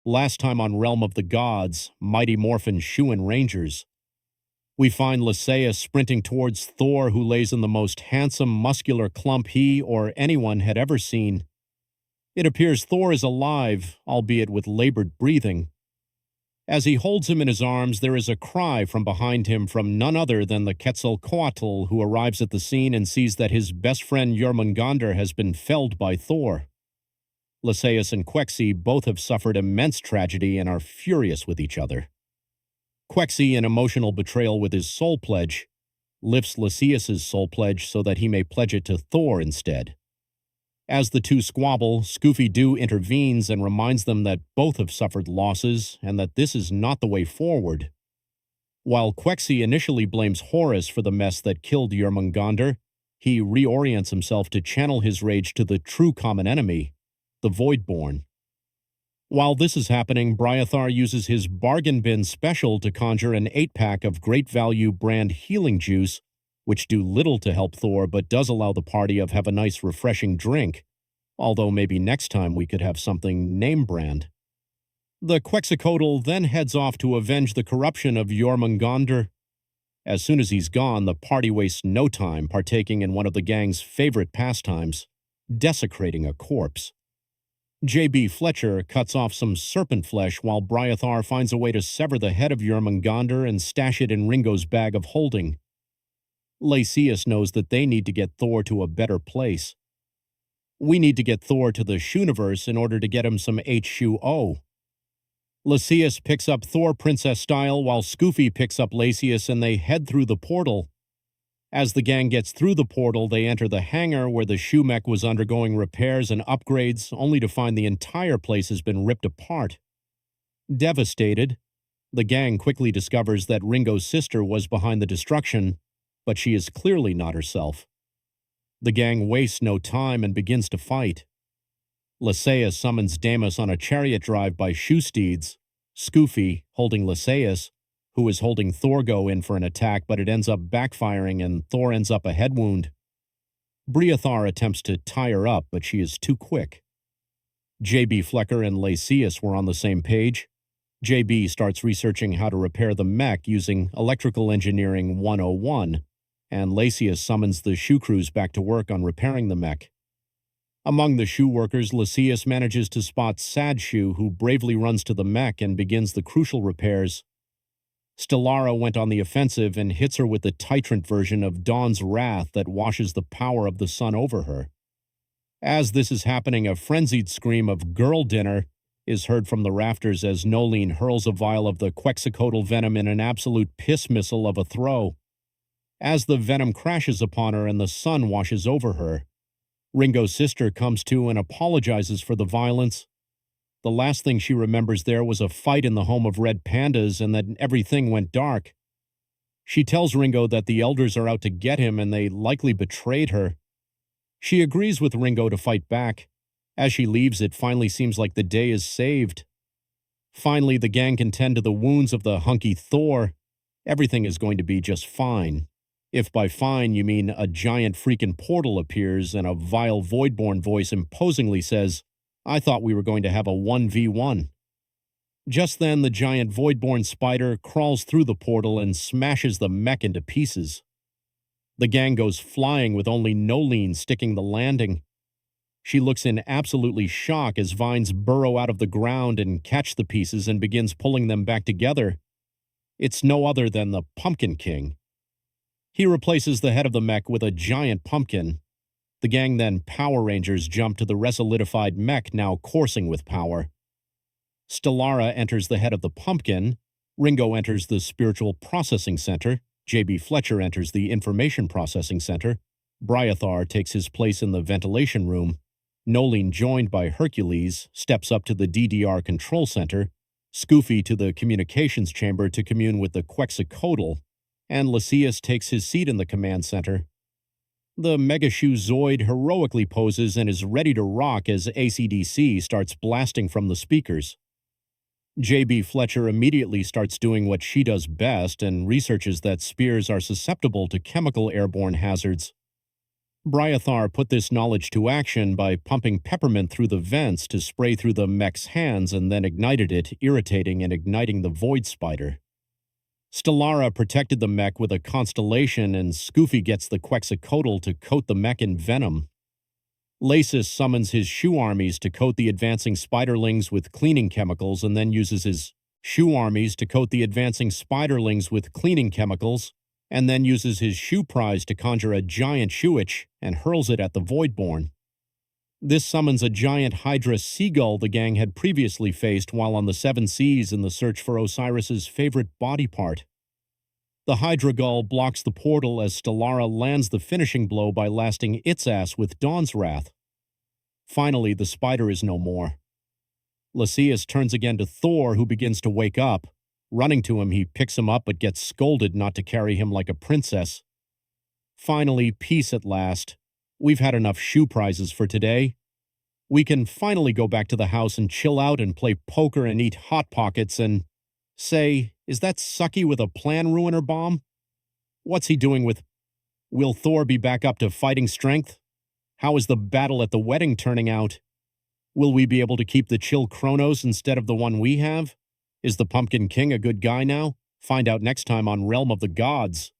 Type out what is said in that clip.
Last time on Realm of the Gods, mighty Morphin Shoein Rangers. We find Lysaeus sprinting towards Thor, who lays in the most handsome, muscular clump he or anyone had ever seen. It appears Thor is alive, albeit with labored breathing. As he holds him in his arms, there is a cry from behind him from none other than the Quetzalcoatl, who arrives at the scene and sees that his best friend Jormungandr has been felled by Thor. Lysaeus and Quexi both have suffered immense tragedy and are furious with each other. Quexi, in emotional betrayal with his soul pledge, lifts Lysaeus's soul pledge so that he may pledge it to Thor instead. As the two squabble, Scooby-Doo intervenes and reminds them that both have suffered losses and that this is not the way forward. While Quexi initially blames Horus for the mess that killed Jormungandr, he reorients himself to channel his rage to the true common enemy, the Voidborn. While this is happening, Bryathar uses his bargain bin special to conjure an 8-pack of great value brand healing juice, which do little to help Thor but does allow the party to have a nice refreshing drink, although maybe next time we could have something name brand. The Quetzalcoatl then heads off to avenge the corruption of Jormungandr. As soon as he's gone, the party wastes no time partaking in one of the gang's favorite pastimes, desecrating a corpse. J.B. Fletcher cuts off some serpent flesh while Bryathar finds a way to sever the head of Jormungandr and stash it in Ringo's bag of holding. Lysaeus knows that they need to get Thor to a better place. We need to get Thor to the Shooniverse in order to get him some H2O. Lysaeus picks up Thor princess style while Scoofy picks up Lysaeus and they head through the portal. As the gang gets through the portal, they enter the hangar where the shoe mech was undergoing repairs and upgrades, only to find the entire place has been ripped apart. Devastated, the gang quickly discovers that Ringo's sister was behind the destruction, but she is clearly not herself. The gang wastes no time and begins to fight. Lysaeus summons Damus on a chariot drive by shoe steeds, Scoofy holding Lysaeus, who is holding Thorgo in for an attack, but it ends up backfiring and Thor ends up a head wound. Bryathar attempts to tie her up, but she is too quick. J.B. Flecker and Lysaeus were on the same page. J.B. starts researching how to repair the mech using Electrical Engineering 101, and Lysaeus summons the shoe crews back to work on repairing the mech. Among the shoe workers, Lysaeus manages to spot Sad Shoe, who bravely runs to the mech and begins the crucial repairs. Stellara went on the offensive and hits her with the Titrant version of Dawn's Wrath that washes the power of the sun over her. As this is happening, a frenzied scream of "Girl Dinner" is heard from the rafters as Nolene hurls a vial of the Quetzalcoatl venom in an absolute piss missile of a throw. As the venom crashes upon her and the sun washes over her, Ringo's sister comes to and apologizes for the violence. The last thing she remembers there was a fight in the home of Red Pandas and that everything went dark. She tells Ringo that the elders are out to get him and they likely betrayed her. She agrees with Ringo to fight back. As she leaves, it finally seems like the day is saved. Finally, the gang can tend to the wounds of the hunky Thor. Everything is going to be just fine. If by fine you mean a giant freaking portal appears and a vile Voidborn voice imposingly says, "I thought we were going to have a 1v1. Just then, the giant Voidborn spider crawls through the portal and smashes the mech into pieces. The gang goes flying with only Nolene sticking the landing. She looks in absolutely shock as vines burrow out of the ground and catch the pieces and begins pulling them back together. It's no other than the Pumpkin King. He replaces the head of the mech with a giant pumpkin. The gang then Power Rangers jump to the resolidified mech now coursing with power. Stellara enters the head of the pumpkin, Ringo enters the Spiritual Processing Center, J.B. Fletcher enters the Information Processing Center, Bryathar takes his place in the ventilation room, Nolene, joined by Hercules, steps up to the DDR Control Center, Scoofy to the Communications Chamber to commune with the Quetzalcoatl, and Lysaeus takes his seat in the Command Center. The Mega Shoe Zoid heroically poses and is ready to rock as AC/DC starts blasting from the speakers. J.B. Fletcher immediately starts doing what she does best and researches that spears are susceptible to chemical airborne hazards. Bryathar put this knowledge to action by pumping peppermint through the vents to spray through the mech's hands and then ignited it, irritating and igniting the void spider. Stellara protected the mech with a constellation, and Scoofy gets the Quetzalcoatl to coat the mech in venom. Lasis summons his shoe armies to coat the advancing spiderlings with cleaning chemicals and then uses his shoe armies to coat the advancing spiderlings with cleaning chemicals and then uses his shoe prize to conjure a giant shoeich and hurls it at the Voidborn. This summons a giant Hydra seagull the gang had previously faced while on the Seven Seas in the search for Osiris's favorite body part. The Hydra gull blocks the portal as Stellara lands the finishing blow by lasting its ass with Dawn's Wrath. Finally, the spider is no more. Lysias turns again to Thor, who begins to wake up. Running to him, he picks him up but gets scolded not to carry him like a princess. Finally, peace at last. We've had enough shoe prizes for today. We can finally go back to the house and chill out and play poker and eat Hot Pockets and say, is that Sucky with a plan ruiner bomb? What's he doing with... Will Thor be back up to fighting strength? How is the battle at the wedding turning out? Will we be able to keep the chill Kronos instead of the one we have? Is the Pumpkin King a good guy now? Find out next time on Realm of the Gods.